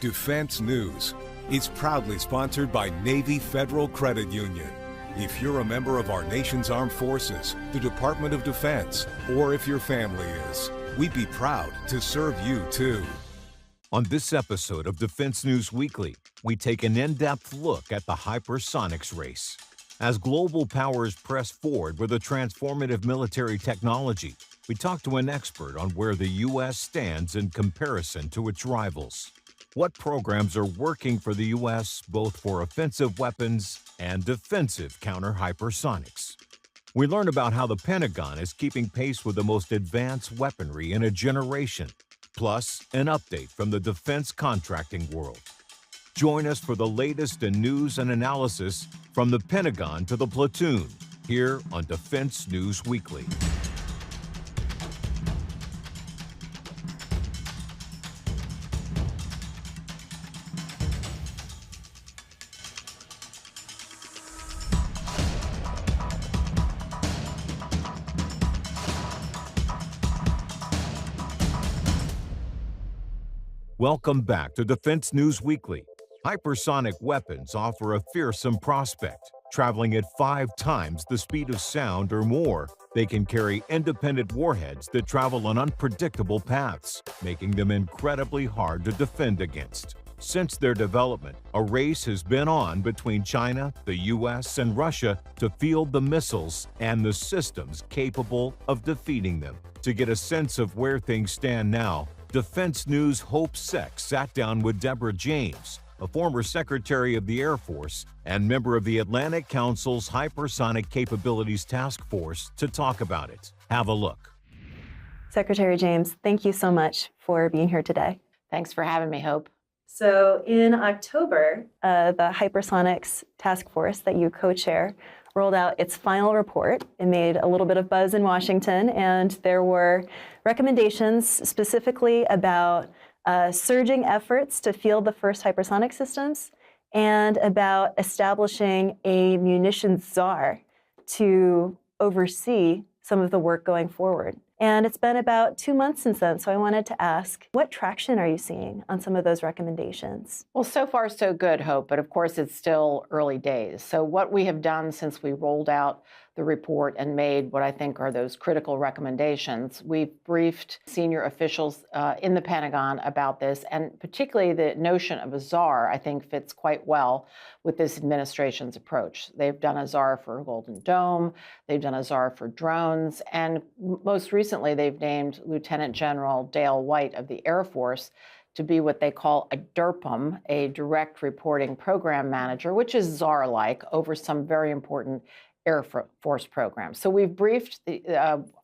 Defense News. It's proudly sponsored by Navy Federal Credit Union. If you're a member of our nation's armed forces, the Department of Defense, or if your family is, we'd be proud to serve you too. On this episode of Defense News Weekly, we take an in-depth look at the hypersonics race. As global powers press forward with a transformative military technology, we talk to an expert on where the U.S. stands in comparison to its rivals. What programs are working for the U.S. both for offensive weapons and defensive counter-hypersonics? We learn about how the Pentagon is keeping pace with the most advanced weaponry in a generation, plus an update from the defense contracting world. Join us for the latest in news and analysis from the Pentagon to the platoon, here on Defense News Weekly. Welcome back to Defense News Weekly. Hypersonic weapons offer a fearsome prospect. Traveling at 5 times the speed of sound or more, they can carry independent warheads that travel on unpredictable paths, making them incredibly hard to defend against. Since their development, a race has been on between China, the U.S., and Russia to field the missiles and the systems capable of defeating them. To get a sense of where things stand now, Defense News' Hope Seck sat down with Deborah James, a former Secretary of the Air Force and member of the Atlantic Council's Hypersonic Capabilities Task Force, to talk about it. Have a look. Secretary James, thank you so much for being here today. Thanks for having me, Hope. So in October, the Hypersonics Task Force that you co-chair rolled out its final report. It made a little bit of buzz in Washington, and there were recommendations specifically about surging efforts to field the first hypersonic systems and about establishing a munitions czar to oversee some of the work going forward. And it's been about 2 months since then, so I wanted to ask, what traction are you seeing on some of those recommendations? Well, so far so good, Hope, but of course it's still early days. So what we have done since we rolled out the report and made what I think are those critical recommendations, we've briefed senior officials in the Pentagon about this, and particularly the notion of a czar, I think, fits quite well with this administration's approach. They've done a czar for Golden Dome, they've done a czar for drones, and most recently they've named Lieutenant General Dale White of the Air Force to be what they call a DRPM, a direct reporting program manager, which is czar-like over some very important Air Force programs. So we've briefed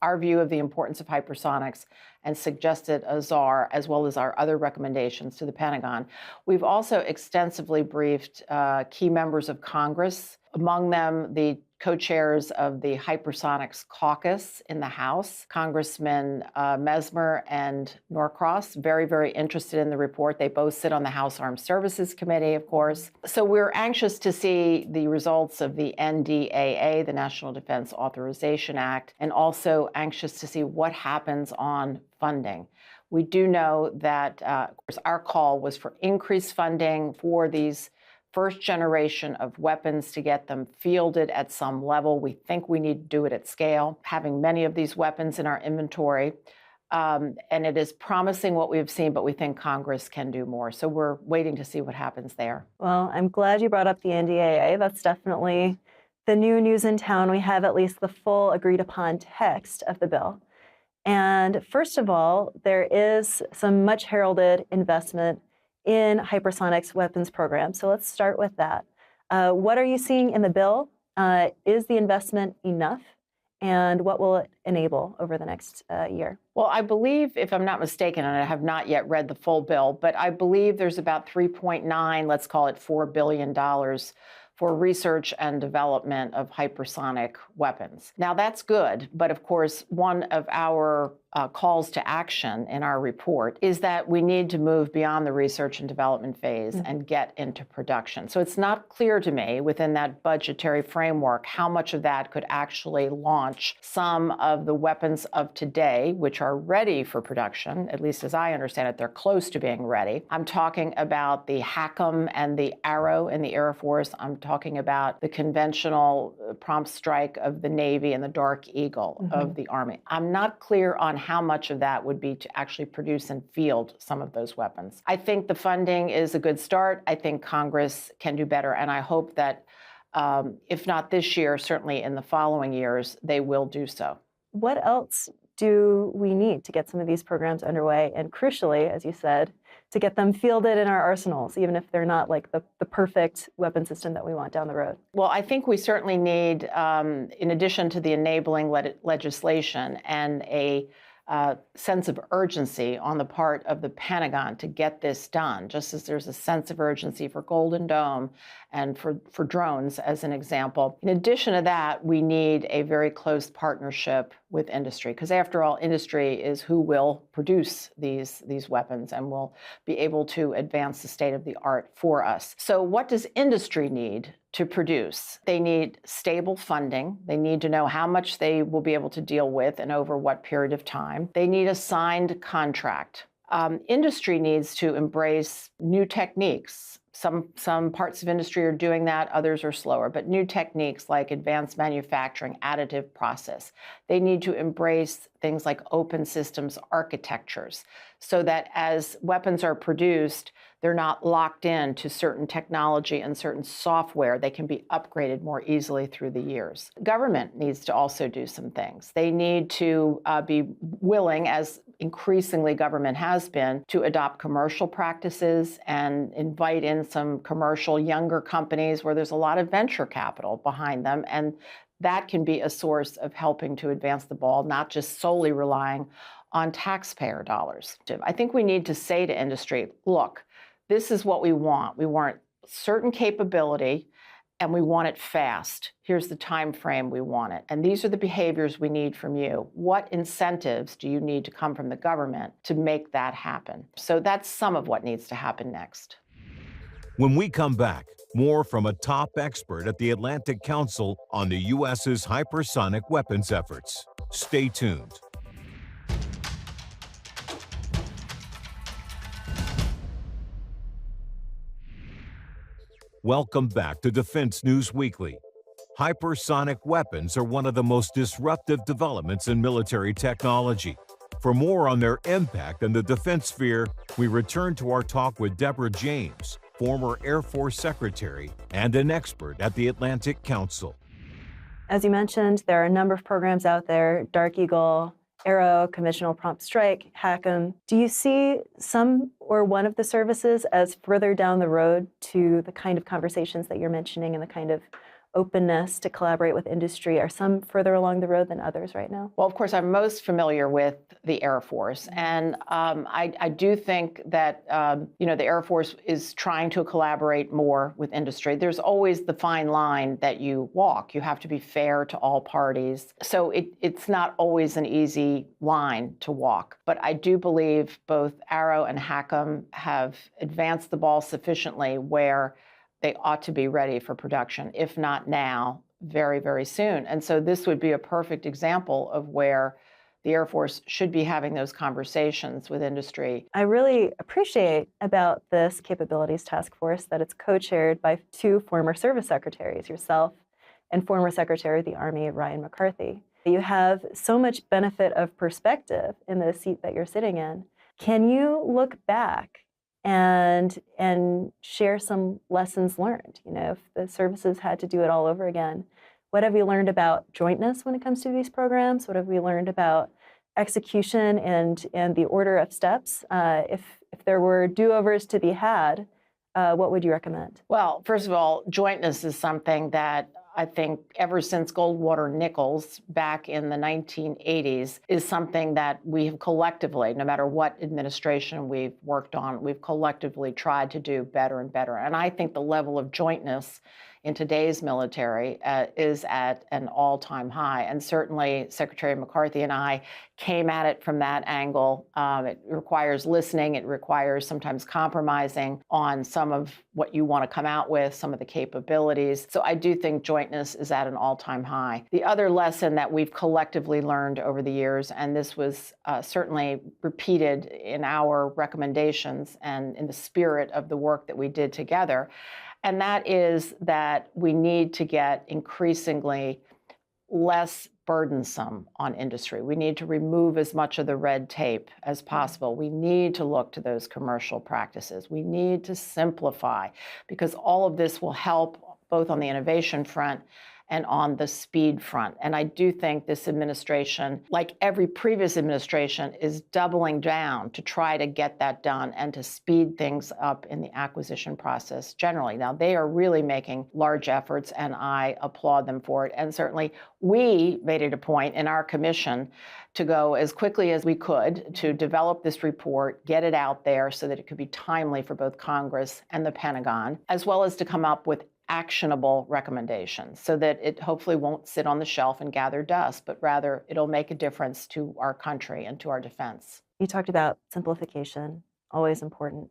our view of the importance of hypersonics and suggested a czar, as well as our other recommendations, to the Pentagon. We've also extensively briefed key members of Congress, among them the co-chairs of the Hypersonics Caucus in the House, Congressmen Mesmer and Norcross, very, very interested in the report. They both sit on the House Armed Services Committee, of course. So we're anxious to see the results of the NDAA, the National Defense Authorization Act, and also anxious to see what happens on funding. We do know that, of course, our call was for increased funding for these first generation of weapons to get them fielded at some level. We think we need to do it at scale, having many of these weapons in our inventory. And it is promising what we've seen, but we think Congress can do more. So we're waiting to see what happens there. Well, I'm glad you brought up the NDAA. That's definitely the new news in town. We have at least the full agreed upon text of the bill. And first of all, there is some much heralded investment in hypersonics weapons programs. So let's start with that. What are you seeing in the bill? Is the investment enough? And what will it enable over the next year? Well, I believe, if I'm not mistaken, and I have not yet read the full bill, but I believe there's about 3.9, let's call it $4 billion for research and development of hypersonic weapons. Now that's good, but of course, one of our calls to action in our report is that we need to move beyond the research and development phase and get into production. So it's not clear to me within that budgetary framework how much of that could actually launch some of the weapons of today, which are ready for production, at least as I understand it, they're close to being ready. I'm talking about the HACM and the Arrow in the Air Force. I'm talking about the conventional prompt strike of the Navy and the Dark Eagle of the Army. I'm not clear on how much of that would be to actually produce and field some of those weapons. I think the funding is a good start. I think Congress can do better, and I hope that if not this year, certainly in the following years, they will do so. What else do we need to get some of these programs underway? And crucially, as you said, to get them fielded in our arsenals, even if they're not like the perfect weapon system that we want down the road? Well, I think we certainly need, in addition to the enabling legislation and a sense of urgency on the part of the Pentagon to get this done, just as there's a sense of urgency for Golden Dome and for drones, as an example. In addition to that, we need a very close partnership with industry, because after all, industry is who will produce these weapons and will be able to advance the state of the art for us. So what does industry need to produce? They need stable funding. They need to know how much they will be able to deal with and over what period of time. They need a signed contract. Industry needs to embrace new techniques. Some parts of industry are doing that, others are slower, but new techniques like advanced manufacturing, additive process. They need to embrace things like open systems architectures so that as weapons are produced, they're not locked in to certain technology and certain software. They can be upgraded more easily through the years. Government needs to also do some things. They need to be willing, as increasingly government has been, to adopt commercial practices and invite in some commercial younger companies where there's a lot of venture capital behind them. And that can be a source of helping to advance the ball, not just solely relying on taxpayer dollars. I think we need to say to industry, look, this is what we want. We want certain capability, and we want it fast. Here's the time frame we want it. And these are the behaviors we need from you. What incentives do you need to come from the government to make that happen? So that's some of what needs to happen next. When we come back, more from a top expert at the Atlantic Council on the U.S.'s hypersonic weapons efforts. Stay tuned. Welcome back to Defense News Weekly. Hypersonic weapons are one of the most disruptive developments in military technology. For more on their impact in the defense sphere, we return to our talk with Deborah James, former Air Force Secretary and an expert at the Atlantic Council. As you mentioned, there are a number of programs out there: Dark Eagle, Arrow, Conventional Prompt Strike, HACM. Do you see some or one of the services as further down the road to the kind of conversations that you're mentioning and the kind of openness to collaborate with industry? Are some further along the road than others right now? Well, of course, I'm most familiar with the Air Force, and I do think that the Air Force is trying to collaborate more with industry. There's always the fine line that you walk. You have to be fair to all parties, so it's not always an easy line to walk. But I do believe both Arrow and HACM have advanced the ball sufficiently where they ought to be ready for production, if not now, very, very soon. And so this would be a perfect example of where the Air Force should be having those conversations with industry. I really appreciate about this capabilities task force that it's co-chaired by two former service secretaries, yourself and former Secretary of the Army, Ryan McCarthy. You have so much benefit of perspective in the seat that you're sitting in. Can you look back and share some lessons learned? If the services had to do it all over again, what have we learned about jointness when it comes to these programs? What have we learned about execution and the order of steps? If there were do-overs to be had, what would you recommend? Well, first of all, jointness is something that I think ever since Goldwater Nichols back in the 1980s is something that we have collectively, no matter what administration we've worked on, we've collectively tried to do better and better. And I think the level of jointness in today's military is at an all-time high. And certainly Secretary McCarthy and I came at it from that angle. It requires listening. It requires sometimes compromising on some of what you want to come out with, some of the capabilities. So I do think jointness is at an all-time high. The other lesson that we've collectively learned over the years, and this was certainly repeated in our recommendations and in the spirit of the work that we did together, and that is that we need to get increasingly less burdensome on industry. We need to remove as much of the red tape as possible. We need to look to those commercial practices. We need to simplify, because all of this will help both on the innovation front and on the speed front. And I do think this administration, like every previous administration, is doubling down to try to get that done and to speed things up in the acquisition process generally. Now, they are really making large efforts, and I applaud them for it. And certainly, we made it a point in our commission to go as quickly as we could to develop this report, get it out there so that it could be timely for both Congress and the Pentagon, as well as to come up with actionable recommendations so that it hopefully won't sit on the shelf and gather dust, but rather it'll make a difference to our country and to our defense. You talked about simplification, always important.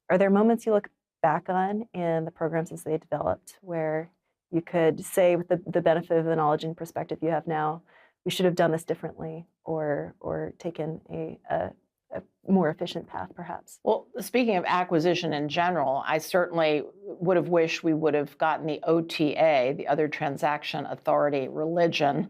Are there moments you look back on in the programs as they developed where you could say, with the benefit of the knowledge and perspective you have now, we should have done this differently, or taken a more efficient path, perhaps? Well, speaking of acquisition in general, I certainly would have wished we would have gotten the OTA, the Other Transaction Authority religion,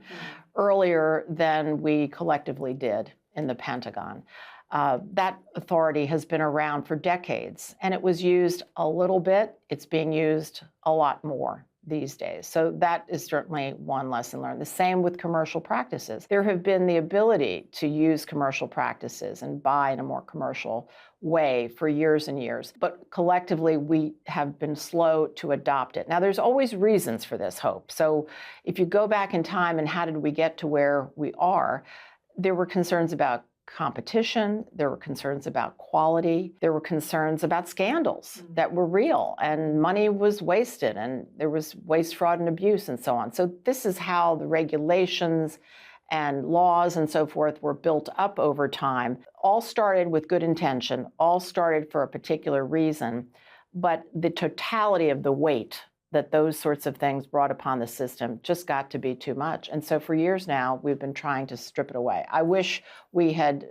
earlier than we collectively did in the Pentagon. That authority has been around for decades, and it was used a little bit. It's being used a lot more these days. So that is certainly one lesson learned. The same with commercial practices. There have been the ability to use commercial practices and buy in a more commercial way for years and years, but collectively we have been slow to adopt it. Now, there's always reasons for this, Hope. So if you go back in time and how did we get to where we are, there were concerns about competition, there were concerns about quality, there were concerns about scandals that were real, and money was wasted, and there was waste, fraud, and abuse, and so on. So this is how the regulations and laws and so forth were built up over time. All started with good intention, all started for a particular reason, but the totality of the weight that those sorts of things brought upon the system just got to be too much. And so for years now, we've been trying to strip it away. I wish we had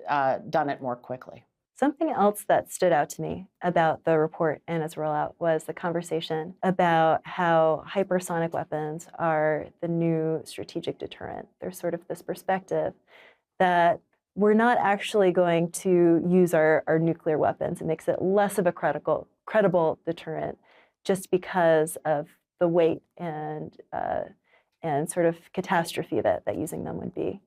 done it more quickly. Something else that stood out to me about the report and its rollout was the conversation about how hypersonic weapons are the new strategic deterrent. There's sort of this perspective that we're not actually going to use our nuclear weapons. It makes it less of a credible deterrent, just because of the weight and sort of catastrophe that using them would be.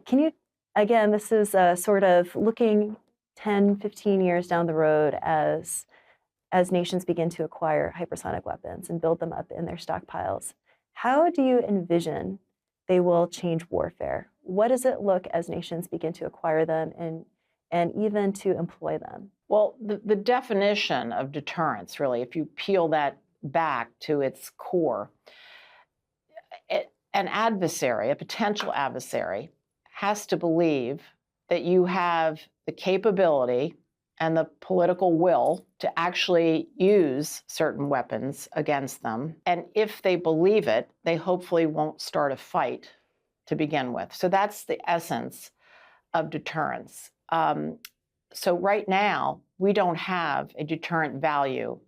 Can you, again, this is sort of looking 10, 15 years down the road as nations begin to acquire hypersonic weapons and build them up in their stockpiles. How do you envision they will change warfare? What does it look as nations begin to acquire them and even to employ them? Well, the definition of deterrence, really, if you peel that back to its core, an adversary, a potential adversary, has to believe that you have the capability and the political will to actually use certain weapons against them. And if they believe it, they hopefully won't start a fight to begin with. So that's the essence of deterrence. So right now, we don't have a deterrent value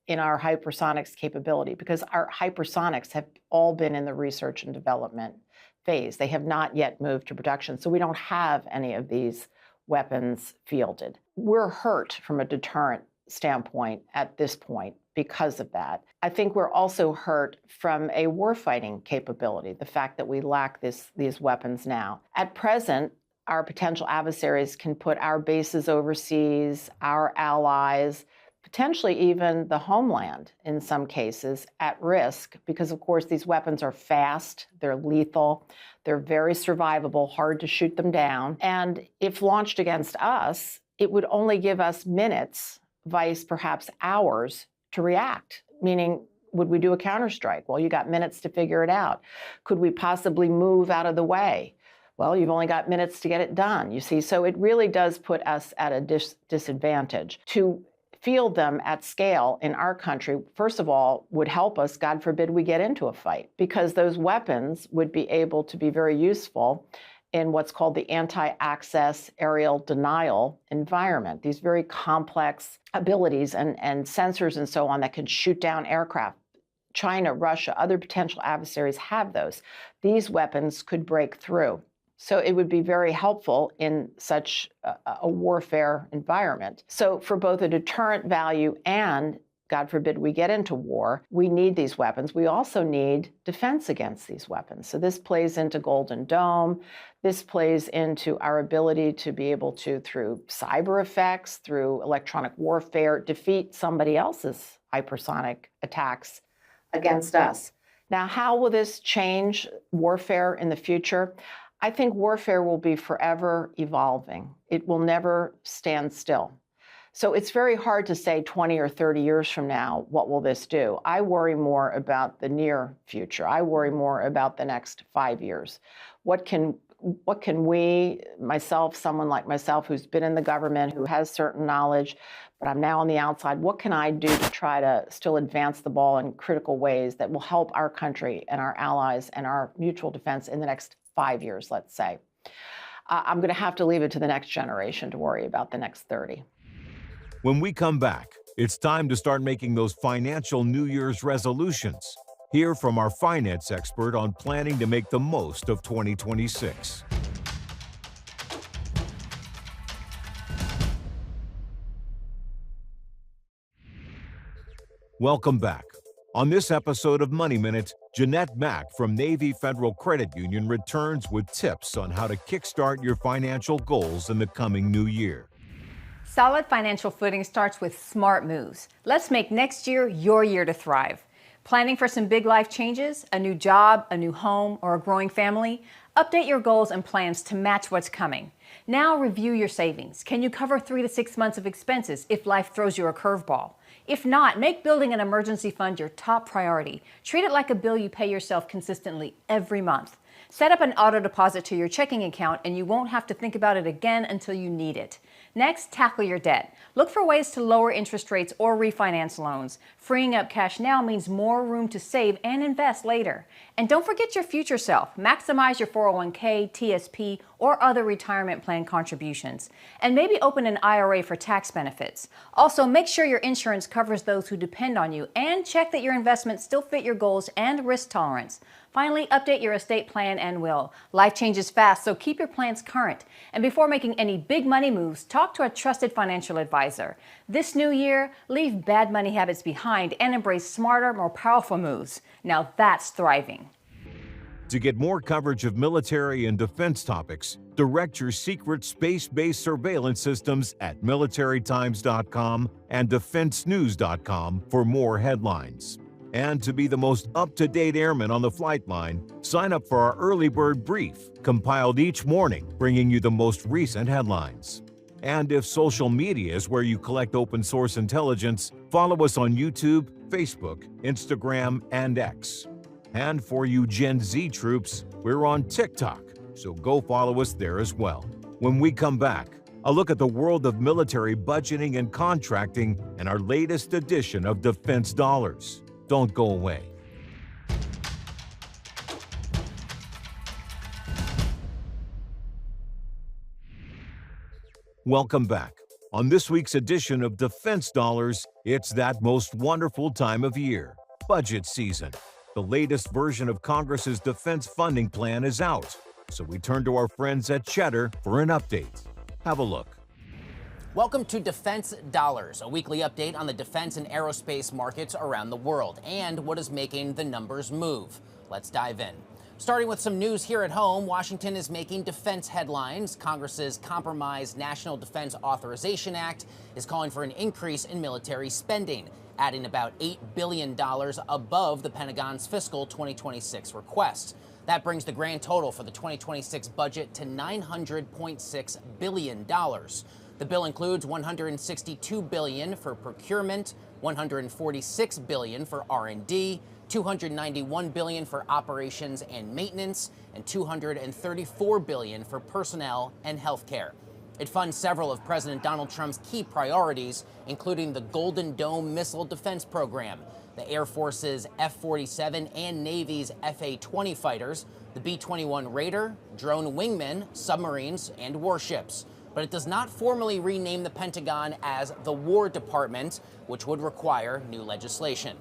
in our hypersonics capability because our hypersonics have all been in the research and development phase. They have not yet moved to production. So we don't have any of these weapons fielded. We're hurt from a deterrent standpoint at this point because of that. I think we're also hurt from a warfighting capability, the fact that we lack these weapons now. At present, our potential adversaries can put our bases overseas, our allies, potentially even the homeland in some cases at risk because, of course, these weapons are fast, they're lethal, they're very survivable, hard to shoot them down. And if launched against us, it would only give us minutes, vice perhaps hours, to react, meaning Would we do a counterstrike? Well, you got minutes to figure it out. Could we possibly move out of the way? Well, you've only got minutes to get it done, you see. So it really does put us at a disadvantage. To field them at scale in our country, first of all, would help us, God forbid we get into a fight, because those weapons would be able to be very useful in what's called the anti-access aerial denial environment. These very complex abilities and sensors and so on that can shoot down aircraft. China, Russia, other potential adversaries have those. These weapons could break through. So it would be very helpful in such a warfare environment. So for both a deterrent value and, God forbid, we get into war, we need these weapons. We also need defense against these weapons. So this plays into Golden Dome. This plays into our ability to be able to, through cyber effects, through electronic warfare, defeat somebody else's hypersonic attacks against us. Now, how will this change warfare in the future? I think warfare will be forever evolving. It will never stand still. So it's very hard to say 20 or 30 years from now, what will this do? I worry more about the near future. I worry more about the next 5 years. What can we, myself, someone like myself who's been in the government, who has certain knowledge, but I'm now on the outside, what can I do to try to still advance the ball in critical ways that will help our country and our allies and our mutual defense in the next 5 years, let's say? I'm going to have to leave it to the next generation to worry about the next 30. When we come back, it's time to start making those financial New Year's resolutions. Hear from our finance expert on planning to make the most of 2026. Welcome back. On this episode of Money Minute, Jeanette Mack from Navy Federal Credit Union returns with tips on how to kickstart your financial goals in the coming new year. Solid financial footing starts with smart moves. Let's make next year your year to thrive. Planning for some big life changes, a new job, a new home, or a growing family? Update your goals and plans to match what's coming. Now review your savings. Can you cover 3 to 6 months of expenses if life throws you a curveball? If not, make building an emergency fund your top priority. Treat it like a bill you pay yourself consistently every month. Set up an auto deposit to your checking account and you won't have to think about it again until you need it. Next, tackle your debt. Look for ways to lower interest rates or refinance loans. Freeing up cash now means more room to save and invest later. And don't forget your future self. Maximize your 401k, TSP, or other retirement plan contributions. And maybe open an IRA for tax benefits. Also, make sure your insurance covers those who depend on you and check that your investments still fit your goals and risk tolerance. Finally, update your estate plan and will. Life changes fast, so keep your plans current. And before making any big money moves, talk to a trusted financial advisor. This new year, leave bad money habits behind and embrace smarter, more powerful moves. Now that's thriving. To get more coverage of military and defense topics, direct your secret space-based surveillance systems at militarytimes.com and defensenews.com for more headlines. And to be the most up-to-date airman on the flight line, sign up for our Early Bird Brief, compiled each morning, bringing you the most recent headlines. And if social media is where you collect open-source intelligence, follow us on YouTube, Facebook, Instagram, and X. And for you Gen Z troops, we're on TikTok, so go follow us there as well. When we come back, a look at the world of military budgeting and contracting and our latest edition of Defense Dollars. Don't go away. Welcome back. On this week's edition of Defense Dollars, it's that most wonderful time of year, budget season. The latest version of Congress's defense funding plan is out, so we turn to our friends at Cheddar for an update. Have a look. Welcome to Defense Dollars, a weekly update on the defense and aerospace markets around the world and what is making the numbers move. Let's dive in. Starting with some news here at home, Washington is making defense headlines. Congress's Compromise National Defense Authorization Act is calling for an increase in military spending, adding about $8 billion above the Pentagon's fiscal 2026 request. That brings the grand total for the 2026 budget to $900.6 billion. The bill includes $162 billion for procurement, $146 billion for R&D, $291 billion for operations and maintenance, and $234 billion for personnel and health care. It funds several of President Donald Trump's key priorities, including the Golden Dome missile defense program, the Air Force's F-47 and Navy's FA-20 fighters, the B-21 Raider, drone wingmen, submarines, and warships. But it does not formally rename the Pentagon as the War Department, which would require new legislation.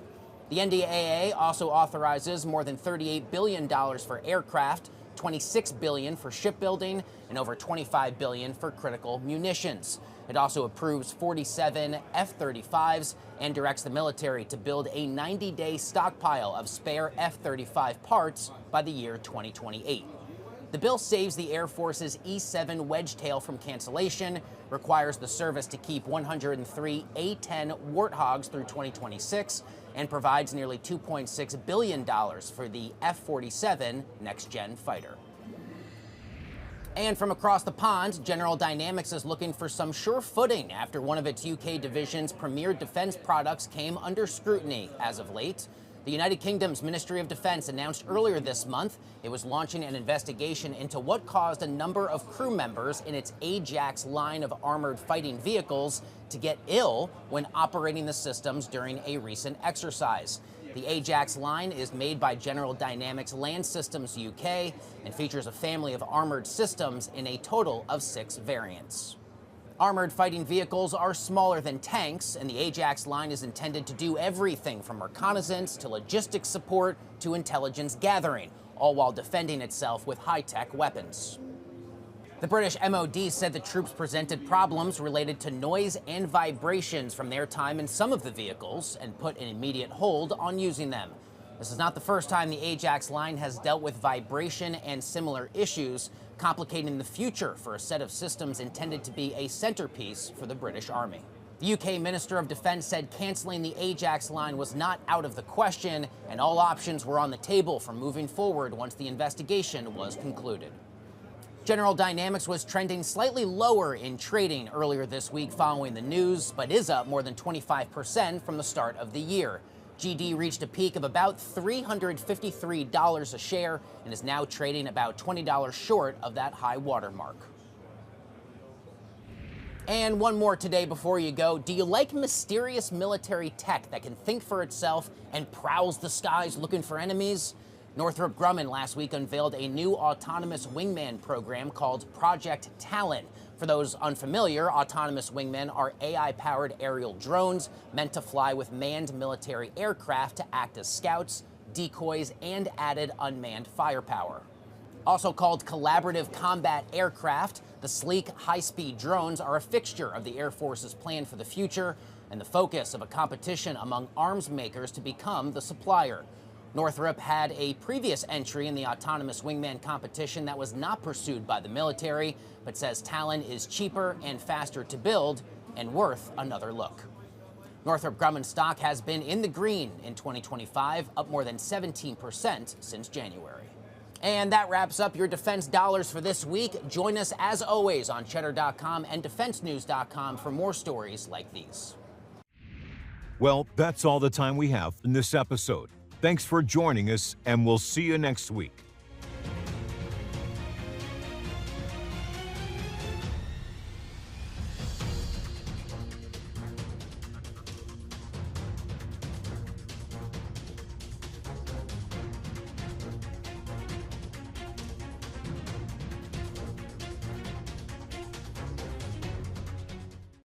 The NDAA also authorizes more than $38 billion for aircraft, $26 billion for shipbuilding, and over $25 billion for critical munitions. It also approves 47 F-35s and directs the military to build a 90-day stockpile of spare F-35 parts by the year 2028. The bill saves the Air Force's E-7 Wedgetail from cancellation, requires the service to keep 103 A-10 Warthogs through 2026, and provides nearly $2.6 billion for the F-47 next-gen fighter. And from across the pond, General Dynamics is looking for some sure footing after one of its UK division's premier defense products came under scrutiny as of late. The United Kingdom's Ministry of Defense announced earlier this month it was launching an investigation into what caused a number of crew members in its Ajax line of armored fighting vehicles to get ill when operating the systems during a recent exercise. The Ajax line is made by General Dynamics Land Systems UK and features a family of armored systems in a total of 6 variants. Armored fighting vehicles are smaller than tanks, and the Ajax line is intended to do everything from reconnaissance to logistics support to intelligence gathering, all while defending itself with high-tech weapons. The British MOD said the troops presented problems related to noise and vibrations from their time in some of the vehicles and put an immediate hold on using them. This is not the first time the Ajax line has dealt with vibration and similar issues, complicating the future for a set of systems intended to be a centerpiece for the British Army. The UK Minister of Defense said canceling the Ajax line was not out of the question, and all options were on the table for moving forward once the investigation was concluded. General Dynamics was trending slightly lower in trading earlier this week following the news, but is up more than 25% from the start of the year. GD reached a peak of about $353 a share and is now trading about $20 short of that high water mark. And one more today before you go. Do you like mysterious military tech that can think for itself and prowls the skies looking for enemies? Northrop Grumman last week unveiled a new autonomous wingman program called Project Talon. For those unfamiliar, autonomous wingmen are AI-powered aerial drones meant to fly with manned military aircraft to act as scouts, decoys, and added unmanned firepower. Also called collaborative combat aircraft, the sleek, high-speed drones are a fixture of the Air Force's plan for the future and the focus of a competition among arms makers to become the supplier. Northrop had a previous entry in the autonomous wingman competition that was not pursued by the military, but says Talon is cheaper and faster to build and worth another look. Northrop Grumman stock has been in the green in 2025, up more than 17% since January. And that wraps up your defense dollars for this week. Join us as always on Cheddar.com and DefenseNews.com for more stories like these. Well, that's all the time we have in this episode. Thanks for joining us, and we'll see you next week.